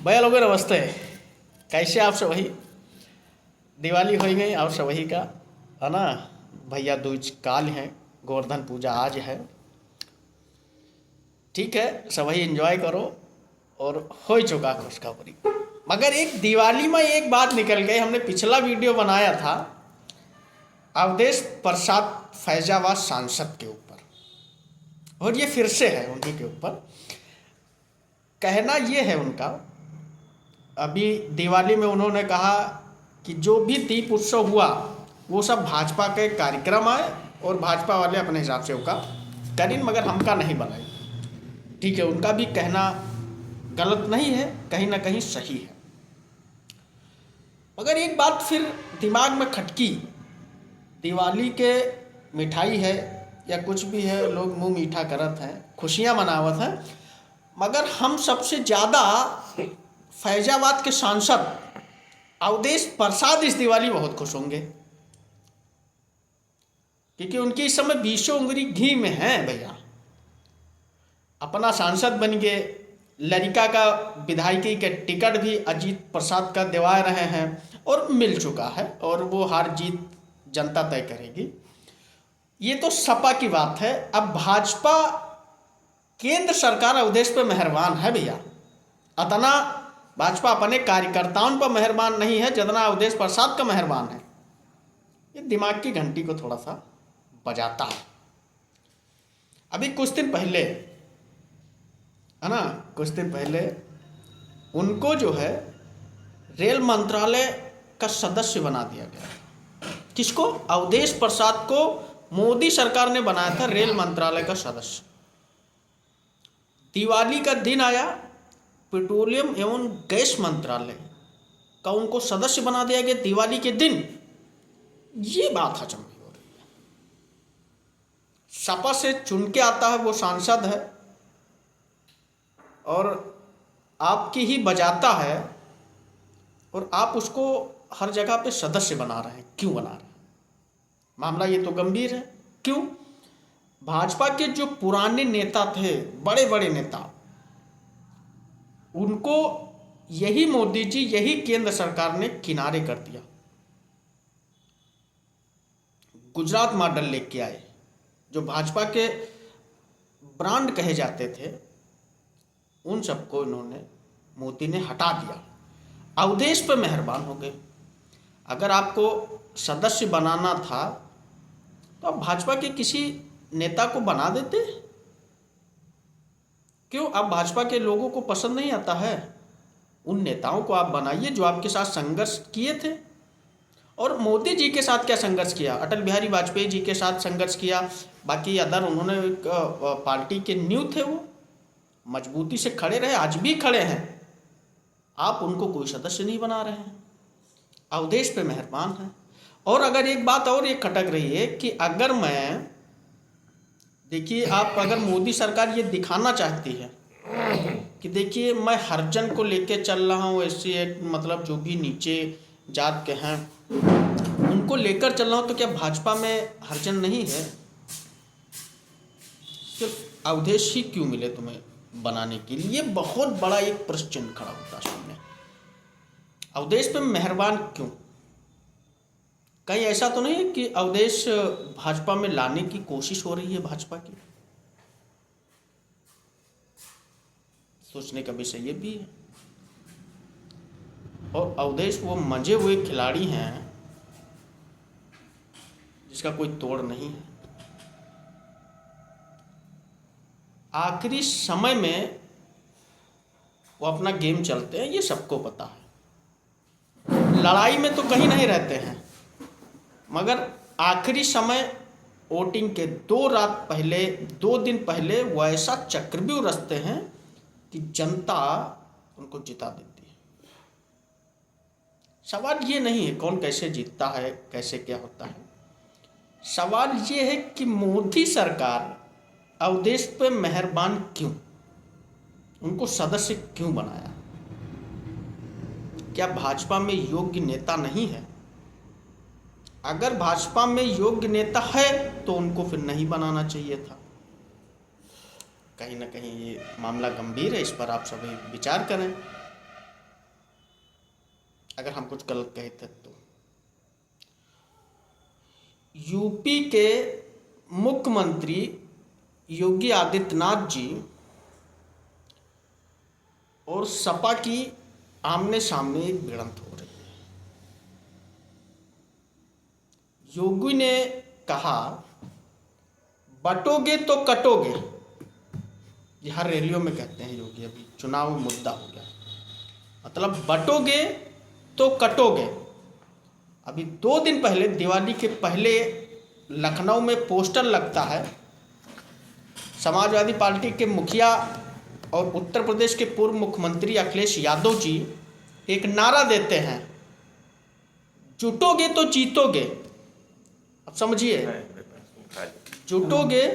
भैया लोगों नमस्ते। कैसे आप सब वही दिवाली हो गई आप सब वही का है ना। भैया दूज काल है, गोवर्धन पूजा आज है। ठीक है, सब वही एंजॉय करो और हो ही चुका खुशखबरी। मगर एक दिवाली में एक बात निकल गई। हमने पिछला वीडियो बनाया था अवधेश प्रसाद फैजाबाद सांसद के ऊपर, और ये फिर से है उन्हीं के ऊपर। कहना ये है उनका, अभी दिवाली में उन्होंने कहा कि जो भी दीप उत्सव हुआ वो सब भाजपा के कार्यक्रम है और भाजपा वाले अपने हिसाब से उसका करें, मगर हमका नहीं बनाई। ठीक है, उनका भी कहना गलत नहीं है, कहीं ना कहीं सही है। मगर एक बात फिर दिमाग में खटकी, दिवाली के मिठाई है या कुछ भी है, लोग मुंह मीठा करत हैं, खुशियां मनावत हैं, मगर हम सबसे ज़्यादा फैजाबाद के सांसद अवधेश प्रसाद इस दिवाली बहुत खुश होंगे, क्योंकि उनकी इस समय 20 उंगली घी में है। भैया अपना सांसद बन गए, लड़का का विधायकी के टिकट भी अजीत प्रसाद का दिवा रहे हैं और मिल चुका है, और वो हार जीत जनता तय करेगी। ये तो सपा की बात है। अब भाजपा केंद्र सरकार अवधेश पे मेहरबान है भैया, अतना भाजपा अपने कार्यकर्ताओं पर मेहरबान नहीं है जितना अवधेश प्रसाद का मेहरबान है। ये दिमाग की घंटी को थोड़ा सा बजाता है। अभी कुछ दिन पहले है ना, कुछ दिन पहले उनको जो है रेल मंत्रालय का सदस्य बना दिया गया। किसको? अवधेश प्रसाद को मोदी सरकार ने बनाया था रेल मंत्रालय का सदस्य। दिवाली का दिन आया, पेट्रोलियम एवं गैस मंत्रालय का उनको सदस्य बना दिया गया दिवाली के दिन। ये बात हजम नहीं हो रही है। सपा से चुन के आता है, वो सांसद है और आपकी ही बजाता है, और आप उसको हर जगह पे सदस्य बना रहे हैं। क्यों बना रहे हैं? मामला ये तो गंभीर है। क्यों? भाजपा के जो पुराने नेता थे, बड़े बड़े नेता, उनको यही मोदी जी, यही केंद्र सरकार ने किनारे कर दिया। गुजरात मॉडल लेके आए, जो भाजपा के ब्रांड कहे जाते थे, उन सबको इन्होंने, मोदी ने हटा दिया। अवधेश पे मेहरबान हो गए। अगर आपको सदस्य बनाना था तो आप भाजपा के किसी नेता को बना देते। क्यों? आप भाजपा के लोगों को पसंद नहीं आता है? उन नेताओं को आप बनाइए जो आपके साथ संघर्ष किए थे। और मोदी जी के साथ क्या संघर्ष किया? अटल बिहारी वाजपेयी जी के साथ संघर्ष किया। बाकी अदर उन्होंने पार्टी के न्यू थे, वो मजबूती से खड़े रहे, आज भी खड़े हैं। आप उनको कोई सदस्य नहीं बना रहे हैं। अवधेश पे मेहरबान है। और अगर एक बात और ये खटक रही है कि अगर मैं, देखिए, आप अगर मोदी सरकार ये दिखाना चाहती है कि देखिए मैं हरिजन को लेके चल रहा हूँ, ऐसे मतलब जो भी नीचे जात के हैं उनको लेकर चल रहा हूँ, तो क्या भाजपा में हरिजन नहीं है? सिर्फ अवधेश ही क्यों मिले तुम्हें बनाने के लिए? बहुत बड़ा एक प्रश्न चिन्ह खड़ा होता है सामने। अवधेश पे मेहरबान क्यों? कहीं ऐसा तो नहीं है कि अवधेश भाजपा में लाने की कोशिश हो रही है भाजपा की? सोचने का विषय ये भी है। और अवधेश वो मंजे हुए खिलाड़ी हैं जिसका कोई तोड़ नहीं है। आखिरी समय में वो अपना गेम चलते हैं, ये सबको पता है। लड़ाई में तो कहीं नहीं रहते हैं, मगर आखिरी समय वोटिंग के 2 दिन पहले वो ऐसा चक्रव्यूह रचते हैं कि जनता उनको जिता देती है। सवाल ये नहीं है कौन कैसे जीतता है, कैसे क्या होता है। सवाल ये है कि मोदी सरकार अवधेश पे मेहरबान क्यों, उनको सदस्य क्यों बनाया? क्या भाजपा में योग्य नेता नहीं है? अगर भाजपा में योग्य नेता है तो उनको फिर नहीं बनाना चाहिए था। कहीं ना कहीं ये मामला गंभीर है, इस पर आप सभी विचार करें। अगर हम कुछ गलत कहे थे तो। यूपी के मुख्यमंत्री योगी आदित्यनाथ जी और सपा की आमने सामने एक भिड़ंत हो रही है। योगी ने कहा बटोगे तो कटोगे, ये हर रैलियों में कहते हैं योगी, अभी चुनाव मुद्दा हो गया, मतलब बटोगे तो कटोगे। अभी 2 दिन पहले, दिवाली के पहले, लखनऊ में पोस्टर लगता है, समाजवादी पार्टी के मुखिया और उत्तर प्रदेश के पूर्व मुख्यमंत्री अखिलेश यादव जी एक नारा देते हैं, जुटोगे तो जीतोगे। अब समझिए, जुटोगे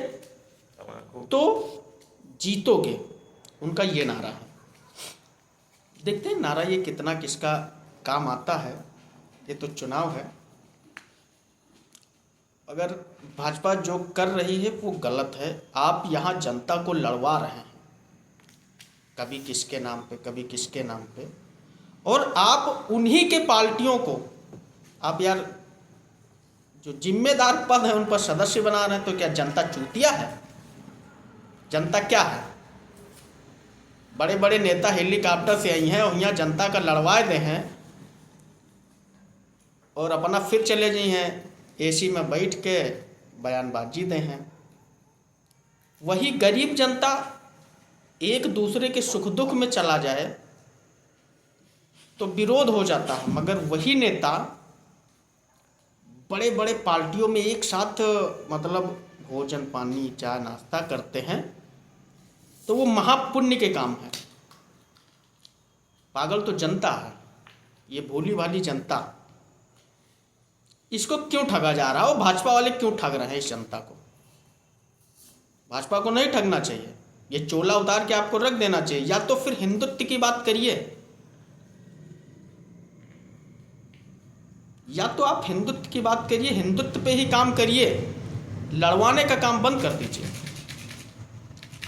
तो जीतोगे, उनका ये नारा है। देखते हैं नारा ये कितना किसका काम आता है। ये तो चुनाव है, अगर भाजपा जो कर रही है वो गलत है। आप यहाँ जनता को लड़वा रहे हैं, कभी किसके नाम पे, कभी किसके नाम पे, और आप उन्हीं के पार्टियों को आप यार जो जिम्मेदार पद है उन पर सदस्य बना रहे हैं। तो क्या जनता चूतिया है? जनता क्या है? बड़े बड़े नेता हेलीकॉप्टर से आई हैं और यहाँ जनता का लड़वाए दे हैं और अपना फिर चले गई हैं एसी में बैठ के बयानबाजी दे हैं। वही गरीब जनता एक दूसरे के सुख दुख में चला जाए तो विरोध हो जाता है, मगर वही नेता बड़े बड़े पार्टियों में एक साथ मतलब भोजन पानी चाय नाश्ता करते हैं, तो वो महापुण्य के काम है। पागल तो जनता है, ये भोली भाली जनता। इसको क्यों ठगा जा रहा है? वो भाजपा वाले क्यों ठग रहे हैं इस जनता को? भाजपा को नहीं ठगना चाहिए, ये चोला उतार के आपको रख देना चाहिए। या तो फिर हिंदुत्व की बात करिए, या तो आप हिंदुत्व की बात करिए, हिंदुत्व पे ही काम करिए, लड़वाने का काम बंद कर दीजिए।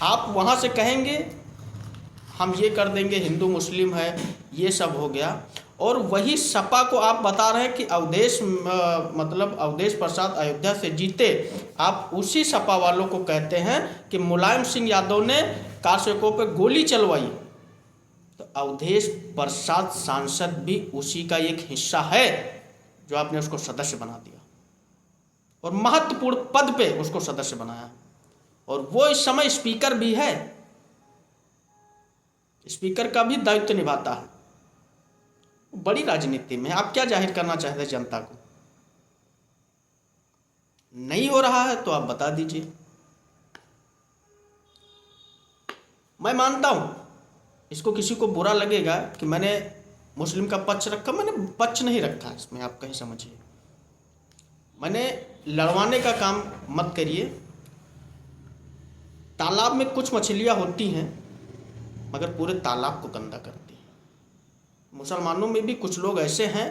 आप वहां से कहेंगे हम ये कर देंगे, हिंदू मुस्लिम है, ये सब हो गया। और वही सपा को आप बता रहे हैं कि अवधेश प्रसाद अयोध्या से जीते। आप उसी सपा वालों को कहते हैं कि मुलायम सिंह यादव ने कारसेवकों पर गोली चलवाई, तो अवधेश प्रसाद सांसद भी उसी का एक हिस्सा है जो आपने उसको सदस्य बना दिया और महत्वपूर्ण पद पे उसको सदस्य बनाया। और वो इस समय स्पीकर भी है, स्पीकर का भी दायित्व निभाता है। बड़ी राजनीति में आप क्या जाहिर करना चाहते हैं जनता को? नहीं हो रहा है तो आप बता दीजिए। मैं मानता हूं इसको किसी को बुरा लगेगा कि मैंने मुस्लिम का पक्ष रखा, मैंने पक्ष नहीं रखा इसमें, आप कहीं समझिए। मैंने लड़वाने का काम मत करिए। तालाब में कुछ मछलियां होती हैं मगर पूरे तालाब को गंदा करती हैं। मुसलमानों में भी कुछ लोग ऐसे हैं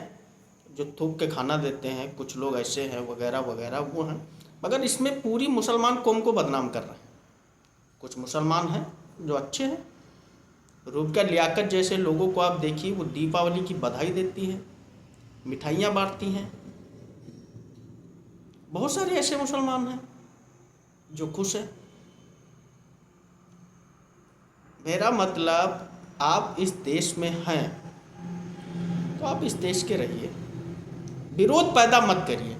जो थूक के खाना देते हैं, कुछ लोग ऐसे हैं वगैरह वगैरह, वो हैं, मगर इसमें पूरी मुसलमान कौम को बदनाम कर रहे हैं। कुछ मुसलमान हैं जो अच्छे हैं। रुबका लियाकत जैसे लोगों को आप देखिए, वो दीपावली की बधाई देती है, मिठाइयाँ बांटती हैं। बहुत सारे ऐसे मुसलमान हैं जो खुश हैं। मेरा मतलब आप इस देश में हैं तो आप इस देश के रहिए, विरोध पैदा मत करिए।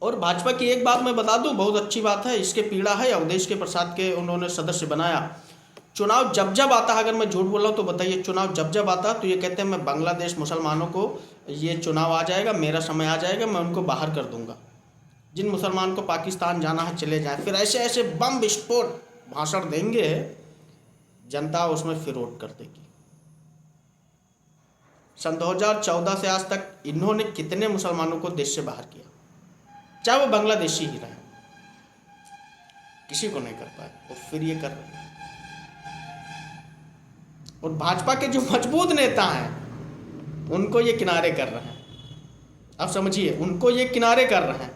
और भाजपा की एक बात मैं बता दूं, बहुत अच्छी बात है, इसके पीड़ा है अवधेश के प्रसाद के उन्होंने सदस्य बनाया। चुनाव जब जब आता है, अगर मैं झूठ बोल रहा हूँ तो बताइए, चुनाव जब जब आता है तो ये कहते हैं मैं बांग्लादेश मुसलमानों को, ये चुनाव आ जाएगा, मेरा समय आ जाएगा, मैं उनको बाहर कर दूंगा। जिन मुसलमान को पाकिस्तान जाना है चले जाएं। फिर ऐसे ऐसे बम विस्फोट भाषण देंगे, जनता उसमें फिर वोट कर देगी। सन 2014 से आज तक इन्होंने कितने मुसलमानों को देश से बाहर किया, चाहे वो बांग्लादेशी ही रहे, किसी को नहीं कर पाए। और फिर ये कर रहे हैं। और भाजपा के जो मजबूत नेता हैं उनको ये किनारे कर रहे हैं। आप समझिए, उनको ये किनारे कर रहे हैं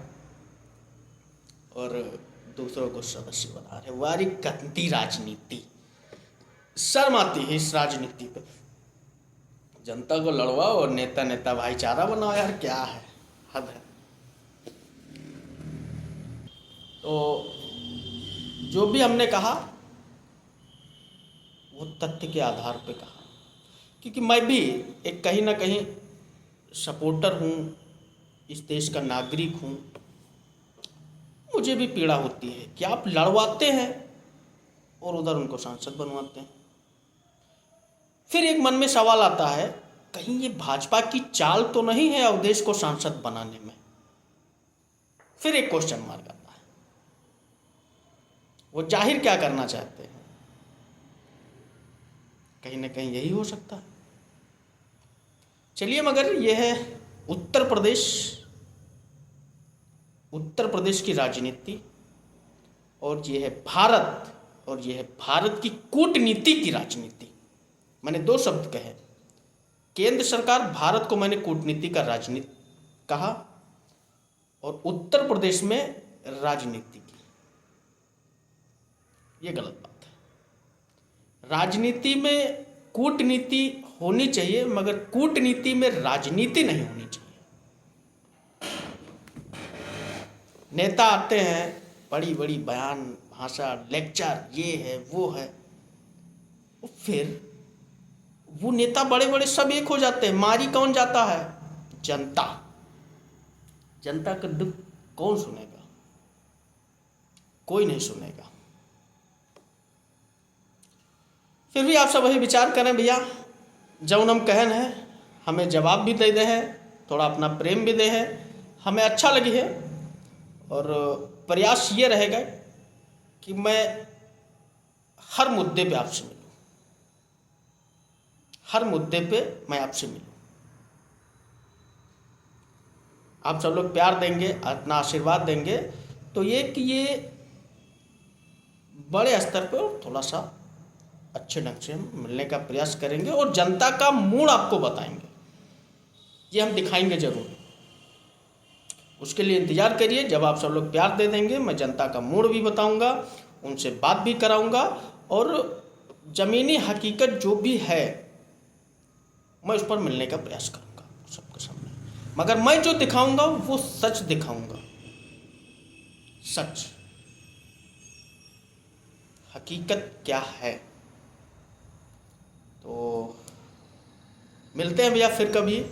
और दूसरों को सदस्य बना रहे। वारी गंदी राजनीति, शर्म आती है इस राजनीति पे। जनता को लड़वाओ और नेता नेता भाईचारा बनाओ, यार क्या है, हद है। तो जो भी हमने कहा वो तथ्य के आधार पे कहा, क्योंकि मैं भी एक कहीं ना कहीं सपोर्टर हूँ, इस देश का नागरिक हूँ। मुझे भी पीड़ा होती है कि आप लड़वाते हैं और उधर उनको सांसद बनवाते हैं। फिर एक मन में सवाल आता है, कहीं ये भाजपा की चाल तो नहीं है अवधेश को सांसद बनाने में? फिर एक क्वेश्चन मार्क आता है। वो जाहिर क्या करना चाहते हैं? कहीं ना कहीं यही हो सकता है। चलिए, मगर यह है उत्तर प्रदेश की राजनीति, और ये है भारत, और ये है भारत की कूटनीति की राजनीति। मैंने दो शब्द कहे, केंद्र सरकार, भारत को मैंने कूटनीति का राजनीति कहा, और उत्तर प्रदेश में राजनीति की। ये गलत बात है। राजनीति में कूटनीति होनी चाहिए, मगर कूटनीति में राजनीति नहीं होनी चाहिए। नेता आते हैं, बड़ी बड़ी बयान, भाषा, लेक्चर, ये है वो है, फिर वो नेता बड़े बड़े सब एक हो जाते हैं, मारी कौन जाता है? जनता। जनता का दुख कौन सुनेगा? कोई नहीं सुनेगा। फिर भी आप सब वही विचार करें भैया, जब हम कहन है हमें जवाब भी दे दे हैं, थोड़ा अपना प्रेम भी दे है, हमें अच्छा लगी है। और प्रयास ये रहेगा कि मैं हर मुद्दे पे आपसे मिलूं, हर मुद्दे पे मैं आपसे मिलूं। आप सब लोग प्यार देंगे, अपना आशीर्वाद देंगे, तो ये बड़े स्तर पे और थोड़ा सा अच्छे ढंग से हम मिलने का प्रयास करेंगे, और जनता का मूड आपको बताएंगे, ये हम दिखाएंगे जरूर। उसके लिए इंतज़ार करिए, जब आप सब लोग प्यार दे देंगे, मैं जनता का मूड भी बताऊंगा, उनसे बात भी कराऊंगा, और ज़मीनी हकीकत जो भी है मैं उस पर मिलने का प्रयास करूंगा सबके सामने। मगर मैं जो दिखाऊंगा वो सच दिखाऊंगा, सच, हकीकत क्या है। तो मिलते हैं भैया फिर कभी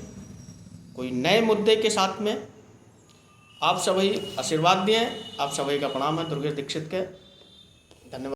कोई नए मुद्दे के साथ में। आप सभी आशीर्वाद दिए, आप सभी का प्रणाम है दुर्गेश दीक्षित के।